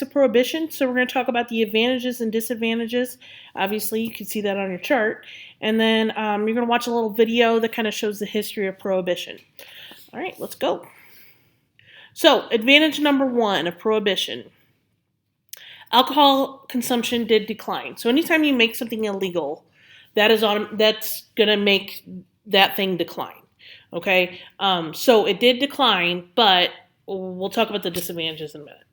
of Prohibition. So we're going to talk about the advantages and disadvantages. Obviously, you can see that on your chart. And then you're going to watch a little video that kind of shows the history of Prohibition. All right, let's go. So, advantage number one of Prohibition. Alcohol consumption did decline. So anytime you make something illegal, that's going to make that thing decline. Okay, so it did decline, but we'll talk about the disadvantages in a minute.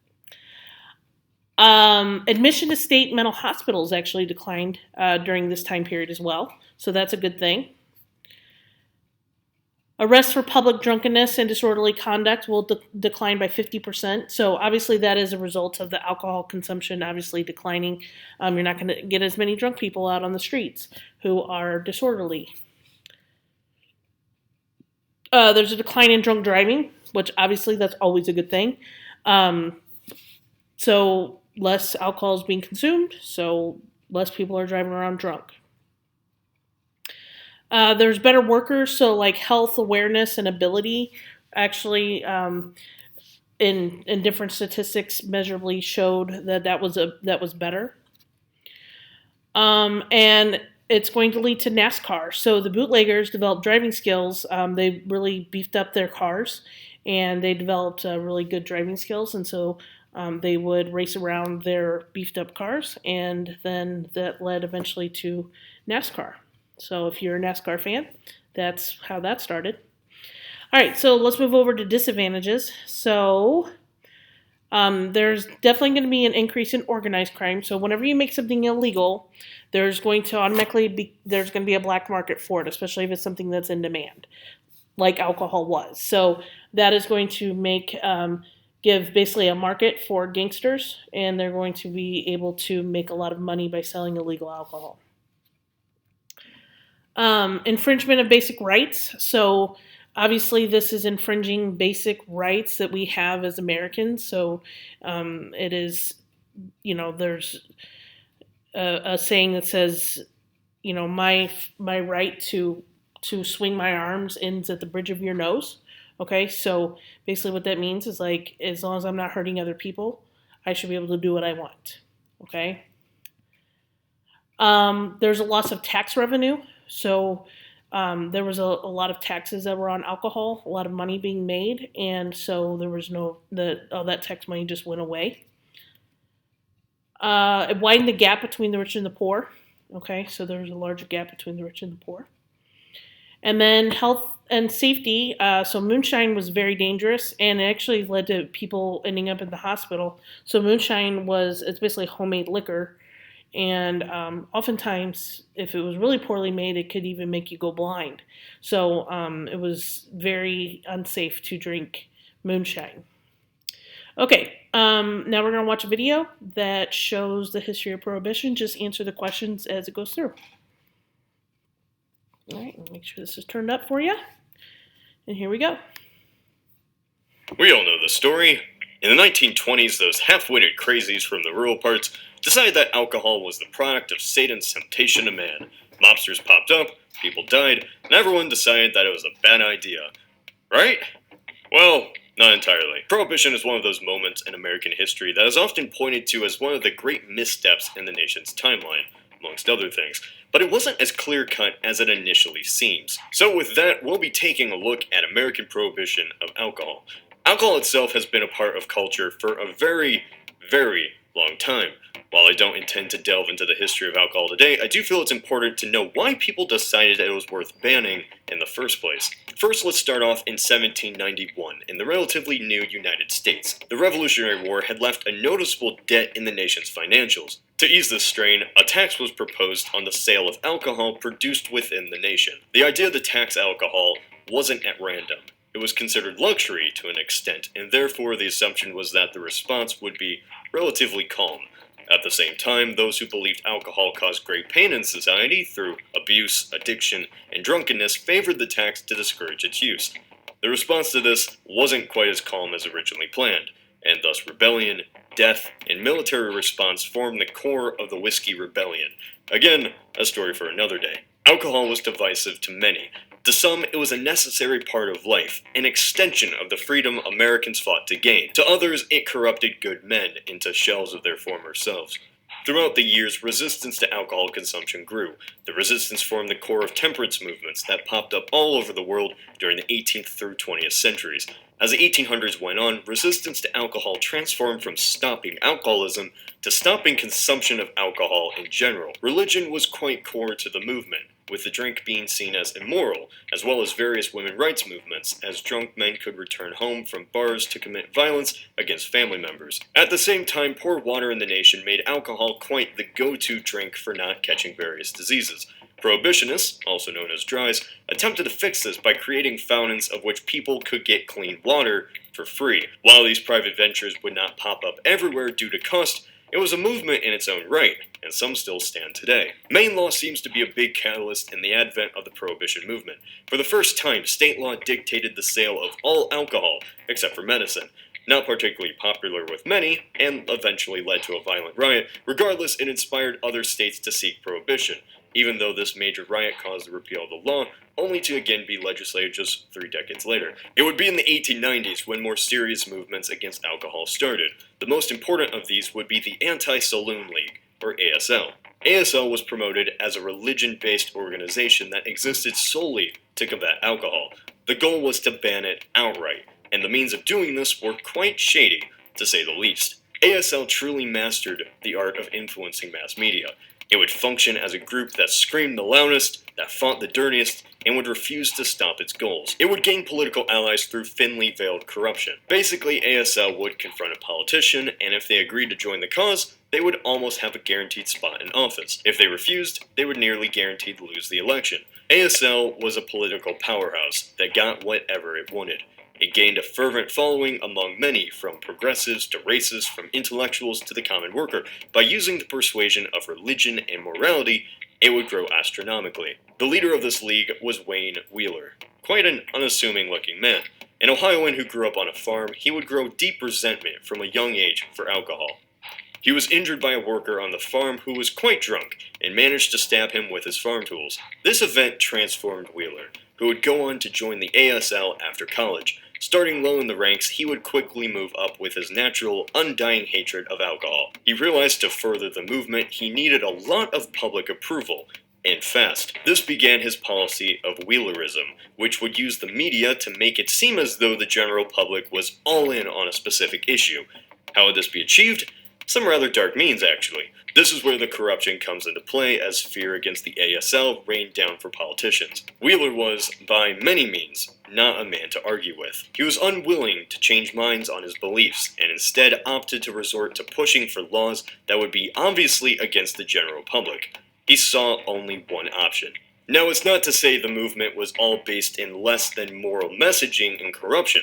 Admission to state mental hospitals actually declined during this time period as well, so that's a good thing. Arrests for public drunkenness and disorderly conduct will decline by 50%. So obviously that is a result of the alcohol consumption obviously declining. You're not going to get as many drunk people out on the streets who are disorderly. There's a decline in drunk driving, which obviously that's always a good thing. So less alcohol is being consumed, so less people are driving around drunk. There's better workers, so like health awareness and ability actually in different statistics measurably showed that was better. And it's going to lead to NASCAR. So the bootleggers developed driving skills. They really beefed up their cars, and they developed really good driving skills. And so they would race around their beefed up cars, and then that led eventually to NASCAR. So if you're a NASCAR fan, that's how that started. All right, so let's move over to disadvantages. So there's definitely going to be an increase in organized crime. So whenever you make something illegal, there's going to be a black market for it, especially if it's something that's in demand, like alcohol was. So that is going to give basically a market for gangsters, and they're going to be able to make a lot of money by selling illegal alcohol. Infringement of basic rights. So obviously this is infringing basic rights that we have as Americans. So it is, there's a saying that says, my right to swing my arms ends at the bridge of your nose. Okay, so basically what that means is like, as long as I'm not hurting other people, I should be able to do what I want. Okay. There's a loss of tax revenue. So there was a lot of taxes that were on alcohol, a lot of money being made, and so there was all that tax money just went away. It widened the gap between the rich and the poor. Okay, so there was a larger gap between the rich and the poor. And then health and safety. So moonshine was very dangerous, and it actually led to people ending up in the hospital. So moonshine it's basically homemade liquor. And oftentimes, if it was really poorly made, it could even make you go blind. So it was very unsafe to drink moonshine. Okay, now we're going to watch a video that shows the history of Prohibition. Just answer the questions as it goes through. All right, make sure this is turned up for you. And here we go. We all know the story. In the 1920s, those half-witted crazies from the rural parts decided that alcohol was the product of Satan's temptation to man. Mobsters popped up, people died, and everyone decided that it was a bad idea. Right? Well, not entirely. Prohibition is one of those moments in American history that is often pointed to as one of the great missteps in the nation's timeline, amongst other things. But it wasn't as clear-cut as it initially seems. So with that, we'll be taking a look at American prohibition of alcohol. Alcohol itself has been a part of culture for a very, very long time. While I don't intend to delve into the history of alcohol today, I do feel it's important to know why people decided that it was worth banning in the first place. First, let's start off in 1791, in the relatively new United States. The Revolutionary War had left a noticeable debt in the nation's financials. To ease this strain, a tax was proposed on the sale of alcohol produced within the nation. The idea to tax alcohol wasn't at random. It was considered luxury to an extent, and therefore the assumption was that the response would be relatively calm. At the same time, those who believed alcohol caused great pain in society through abuse, addiction, and drunkenness favored the tax to discourage its use. The response to this wasn't quite as calm as originally planned, and thus rebellion, death, and military response formed the core of the Whiskey Rebellion. Again, a story for another day. Alcohol was divisive to many. To some, it was a necessary part of life, an extension of the freedom Americans fought to gain. To others, it corrupted good men into shells of their former selves. Throughout the years, resistance to alcohol consumption grew. The resistance formed the core of temperance movements that popped up all over the world during the 18th through 20th centuries. As the 1800s went on, resistance to alcohol transformed from stopping alcoholism to stopping consumption of alcohol in general. Religion was quite core to the movement, with the drink being seen as immoral, as well as various women's rights movements, as drunk men could return home from bars to commit violence against family members. At the same time, poor water in the nation made alcohol quite the go-to drink for not catching various diseases. Prohibitionists, also known as dries, attempted to fix this by creating fountains of which people could get clean water for free. While these private ventures would not pop up everywhere due to cost, it was a movement in its own right, and some still stand today. Maine law seems to be a big catalyst in the advent of the Prohibition movement. For the first time, state law dictated the sale of all alcohol, except for medicine. Not particularly popular with many, and eventually led to a violent riot. Regardless, it inspired other states to seek prohibition, even though this major riot caused the repeal of the law, only to again be legislated just 3 decades later. It would be in the 1890s when more serious movements against alcohol started. The most important of these would be the Anti-Saloon League, or ASL. ASL was promoted as a religion-based organization that existed solely to combat alcohol. The goal was to ban it outright, and the means of doing this were quite shady, to say the least. ASL truly mastered the art of influencing mass media. It would function as a group that screamed the loudest, that fought the dirtiest, and would refuse to stop its goals. It would gain political allies through thinly veiled corruption. Basically, ASL would confront a politician, and if they agreed to join the cause, they would almost have a guaranteed spot in office. If they refused, they would nearly guaranteed lose the election. ASL was a political powerhouse that got whatever it wanted. It gained a fervent following among many, from progressives to racists, from intellectuals to the common worker. By using the persuasion of religion and morality, it would grow astronomically. The leader of this league was Wayne Wheeler, quite an unassuming looking man. An Ohioan who grew up on a farm, he would grow deep resentment from a young age for alcohol. He was injured by a worker on the farm who was quite drunk and managed to stab him with his farm tools. This event transformed Wheeler, who would go on to join the ASL after college. Starting low in the ranks, he would quickly move up with his natural, undying hatred of alcohol. He realized to further the movement, he needed a lot of public approval, and fast. This began his policy of Wheelerism, which would use the media to make it seem as though the general public was all in on a specific issue. How would this be achieved? Some rather dark means, actually. This is where the corruption comes into play, as fear against the ASL rained down for politicians. Wheeler was, by many means, not a man to argue with. He was unwilling to change minds on his beliefs, and instead opted to resort to pushing for laws that would be obviously against the general public. He saw only one option. Now, it's not to say the movement was all based in less than moral messaging and corruption.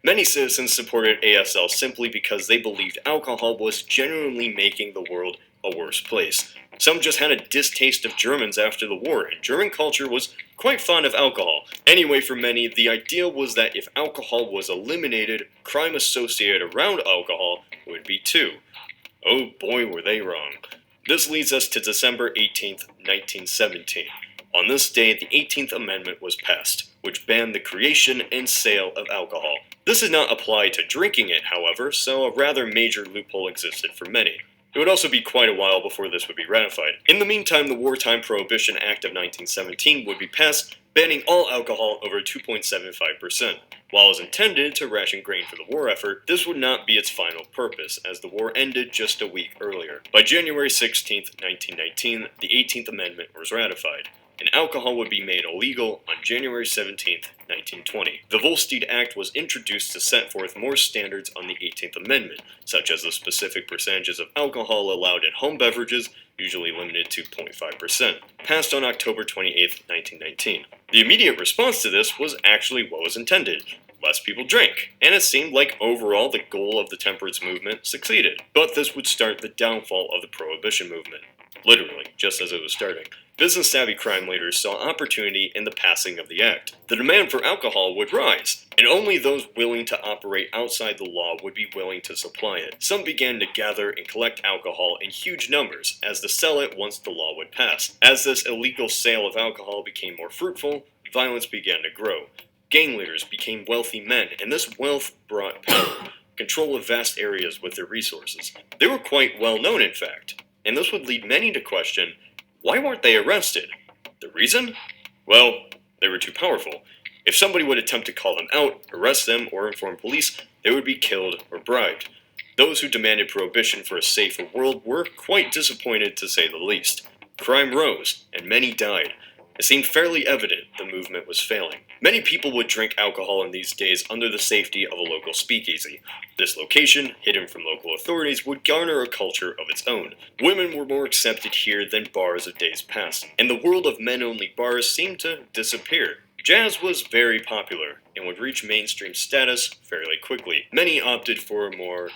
Many citizens supported ASL simply because they believed alcohol was genuinely making the world a worse place. Some just had a distaste of Germans after the war, and German culture was quite fond of alcohol. Anyway, for many, the idea was that if alcohol was eliminated, crime associated around alcohol would be too. Oh boy, were they wrong. This leads us to December 18th, 1917. On this day, the 18th Amendment was passed, which banned the creation and sale of alcohol. This did not apply to drinking it, however, so a rather major loophole existed for many. It would also be quite a while before this would be ratified. In the meantime, the Wartime Prohibition Act of 1917 would be passed, banning all alcohol over 2.75%. While it was intended to ration grain for the war effort, this would not be its final purpose, as the war ended just a week earlier. By January 16, 1919, the 18th Amendment was ratified, and alcohol would be made illegal on January 17, 1920. The Volstead Act was introduced to set forth more standards on the 18th Amendment, such as the specific percentages of alcohol allowed in home beverages, usually limited to 0.5%, passed on October 28, 1919. The immediate response to this was actually what was intended. Less people drank, and it seemed like overall the goal of the temperance movement succeeded. But this would start the downfall of the Prohibition movement. Literally, just as it was starting. Business-savvy crime leaders saw opportunity in the passing of the act. The demand for alcohol would rise, and only those willing to operate outside the law would be willing to supply it. Some began to gather and collect alcohol in huge numbers, as to sell it once the law would pass. As this illegal sale of alcohol became more fruitful, violence began to grow. Gang leaders became wealthy men, and this wealth brought power, control of vast areas with their resources. They were quite well known, in fact, and this would lead many to question, why weren't they arrested? The reason? Well, they were too powerful. If somebody would attempt to call them out, arrest them, or inform police, they would be killed or bribed. Those who demanded prohibition for a safer world were quite disappointed, to say the least. Crime rose, and many died. It seemed fairly evident the movement was failing. Many people would drink alcohol in these days under the safety of a local speakeasy. This location, hidden from local authorities, would garner a culture of its own. Women were more accepted here than bars of days past, and the world of men-only bars seemed to disappear. Jazz was very popular and would reach mainstream status fairly quickly. Many opted for a more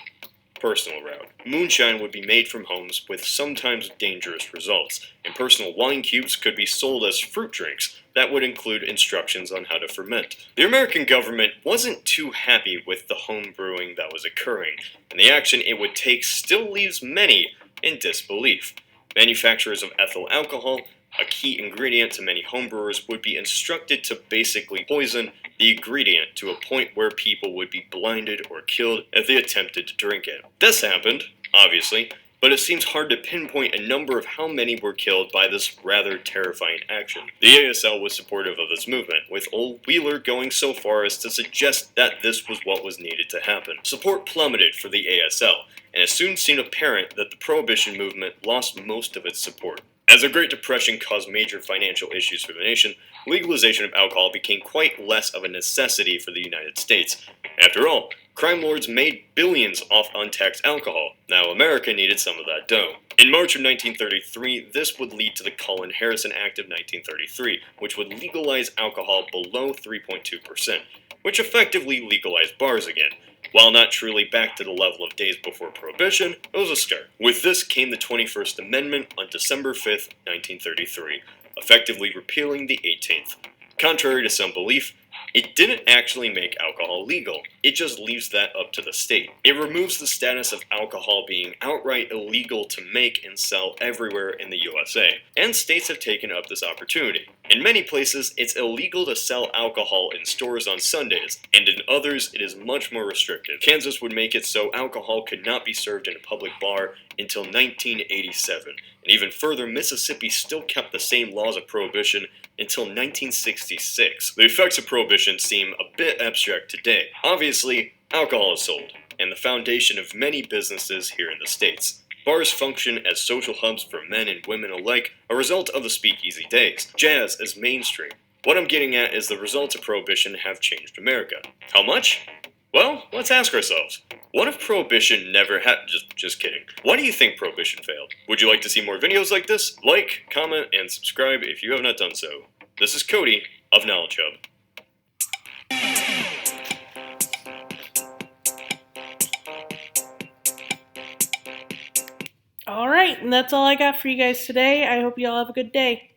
personal route. Moonshine would be made from homes with sometimes dangerous results, and personal wine cubes could be sold as fruit drinks that would include instructions on how to ferment. The American government wasn't too happy with the home brewing that was occurring, and the action it would take still leaves many in disbelief. Manufacturers of ethyl alcohol, a key ingredient to many homebrewers, would be instructed to basically poison the ingredient to a point where people would be blinded or killed if they attempted to drink it. This happened, obviously, but it seems hard to pinpoint a number of how many were killed by this rather terrifying action. The ASL was supportive of this movement, with old Wheeler going so far as to suggest that this was what was needed to happen. Support plummeted for the ASL, and it soon seemed apparent that the Prohibition movement lost most of its support. As the Great Depression caused major financial issues for the nation, legalization of alcohol became quite less of a necessity for the United States. After all, crime lords made billions off untaxed alcohol. Now America needed some of that dough. In March of 1933, this would lead to the Cullen-Harrison Act of 1933, which would legalize alcohol below 3.2%, which effectively legalized bars again. While not truly back to the level of days before Prohibition, it was a start. With this came the 21st Amendment on December 5, 1933, effectively repealing the 18th. Contrary to some belief, it didn't actually make alcohol legal. It just leaves that up to the state. It removes the status of alcohol being outright illegal to make and sell everywhere in the USA, and states have taken up this opportunity. In many places, it's illegal to sell alcohol in stores on Sundays, and in others, it is much more restrictive. Kansas would make it so alcohol could not be served in a public bar until 1987. And even further, Mississippi still kept the same laws of prohibition until 1966. The effects of prohibition seem a bit abstract today. Obviously, alcohol is sold, and the foundation of many businesses here in the States. Bars function as social hubs for men and women alike, a result of the speakeasy days. Jazz is mainstream. What I'm getting at is the results of prohibition have changed America. How much? Well, let's ask ourselves. What if Prohibition never had... Just kidding. Why do you think Prohibition failed? Would you like to see more videos like this? Like, comment, and subscribe if you have not done so. This is Cody of Knowledge Hub. All right, and that's all I got for you guys today. I hope you all have a good day.